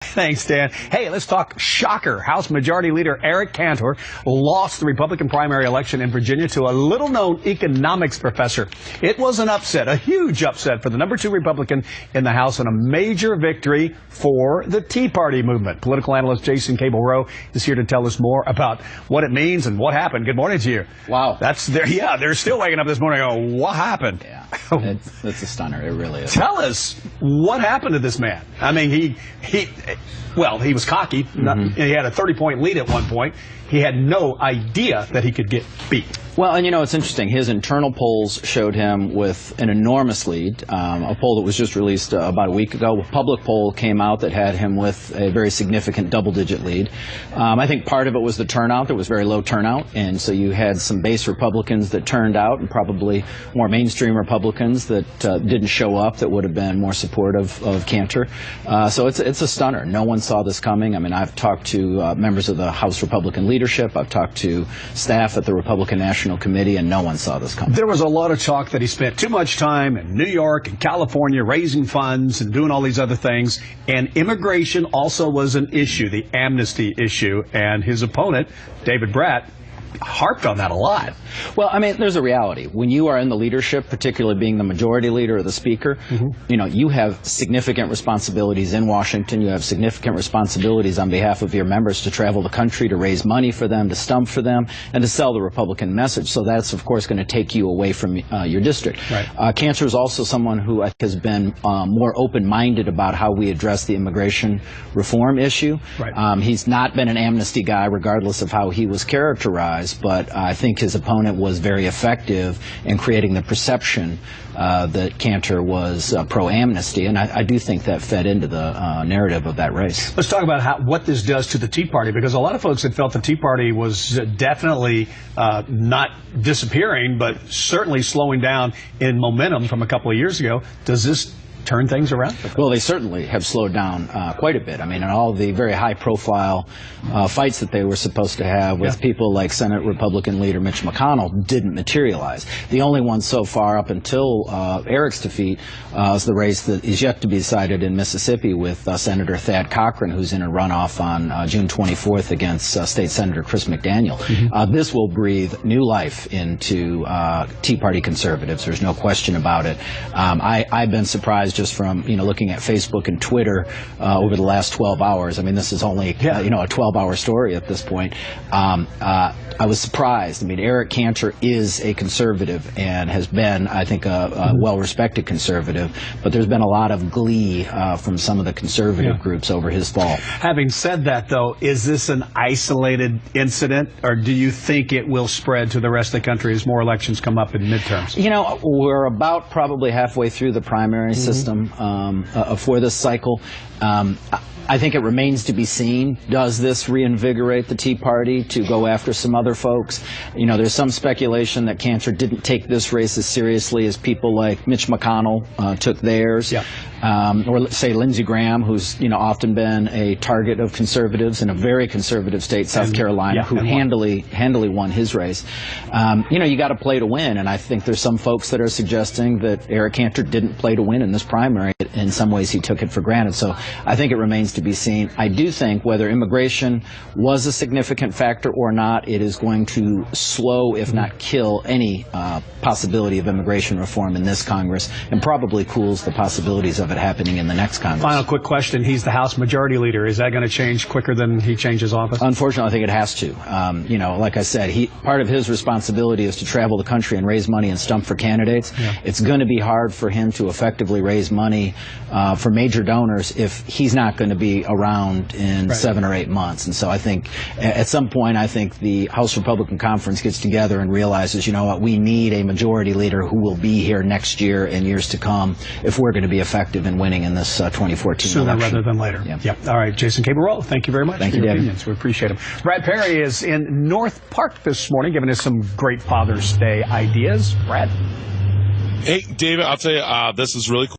Thanks, Dan. Hey, let's talk shocker. House Majority Leader Eric Cantor lost the Republican primary election in Virginia to a little-known economics professor. It was an upset, a huge upset for the #2 Republican in the House and a major victory for the Tea Party movement. Political analyst Jason Cabel is here to tell us more about what it means and what happened. Good morning to you. Wow. They're still waking up this morning going, what happened? Yeah, it's a stunner. It really is. Tell us, what happened to this man? I mean, he was cocky. He had a 30-point lead at one point. He had no idea that he could get beat. Well, and it's interesting. His internal polls showed him with an enormous lead. A poll that was just released about a week ago, a public poll came out that had him with a very significant double-digit lead. I think part of it was the turnout. There was very low turnout, and so you had some base Republicans that turned out and probably more mainstream Republicans that didn't show up that would have been more supportive of Cantor. So it's a stunner. No one saw this coming. I mean, I've talked to members of the House Republican leadership. I've talked to staff at the Republican National Committee, and no one saw this coming. There was a lot of talk that he spent too much time in New York and California raising funds and doing all these other things, and immigration also was an issue, the amnesty issue, and his opponent, David Brat, harped on that a lot. Well, I mean, there's a reality. When you are in the leadership, particularly being the majority leader or the speaker, you have significant responsibilities in Washington. You have significant responsibilities on behalf of your members to travel the country, to raise money for them, to stump for them, and to sell the Republican message. So that's, of course, going to take you away from your district. Right. Cantor is also someone who I think has been more open-minded about how we address the immigration reform issue. Right. He's not been an amnesty guy, regardless of how he was characterized. But I think his opponent was very effective in creating the perception that Cantor was pro-amnesty, and I do think that fed into the narrative of that race. Let's talk about what this does to the Tea Party, because a lot of folks had felt the Tea Party was definitely not disappearing, but certainly slowing down in momentum from a couple of years ago. Does this turn things around? Well, they certainly have slowed down quite a bit. I mean, in all the very high-profile fights that they were supposed to have with people like Senate Republican leader Mitch McConnell didn't materialize. The only one so far up until Eric's defeat is the race that is yet to be decided in Mississippi with Senator Thad Cochran, who's in a runoff on June 24th against State Senator Chris McDaniel. This will breathe new life into Tea Party conservatives. There's no question about it. I've been surprised just from looking at Facebook and Twitter over the last 12 hours. I mean, this is only a 12-hour story at this point. I was surprised. I mean, Eric Cantor is a conservative and has been, I think, a well-respected conservative, but there's been a lot of glee from some of the conservative groups over his fall. Having said that, though, is this an isolated incident, or do you think it will spread to the rest of the country as more elections come up in midterms? We're about probably halfway through the primary system for this cycle. I think it remains to be seen. Does this reinvigorate the Tea Party to go after some other folks? There's some speculation that Cantor didn't take this race as seriously as people like Mitch McConnell took theirs. Or say Lindsey Graham, who's often been a target of conservatives in a very conservative state, South Carolina, who handily won his race. You got to play to win, and I think there's some folks that are suggesting that Eric Cantor didn't play to win in this primary. In some ways, he took it for granted. So I think it remains to be seen. I do think whether immigration was a significant factor or not, it is going to slow, if not kill, any possibility of immigration reform in this Congress, and probably cools the possibilities of it happening in the next Congress. Final quick question. He's the House Majority Leader. Is that going to change quicker than he changes office? Unfortunately, I think it has to. Like I said, part of his responsibility is to travel the country and raise money and stump for candidates. It's going to be hard for him to effectively raise money for major donors if he's not going to be around in 7 or 8 months. And so I think at some point, I think the House Republican Conference gets together and realizes, we need a majority leader who will be here next year and years to come if we're going to be effective in winning in this 2014 Sooner election. rather than later. All right, Jason Cabel, thank you very much for your David. opinions. We appreciate them. Brad Perry is in North Park this morning, giving us some great Father's Day ideas. Brad? Hey, David, I'll tell you, this is really cool.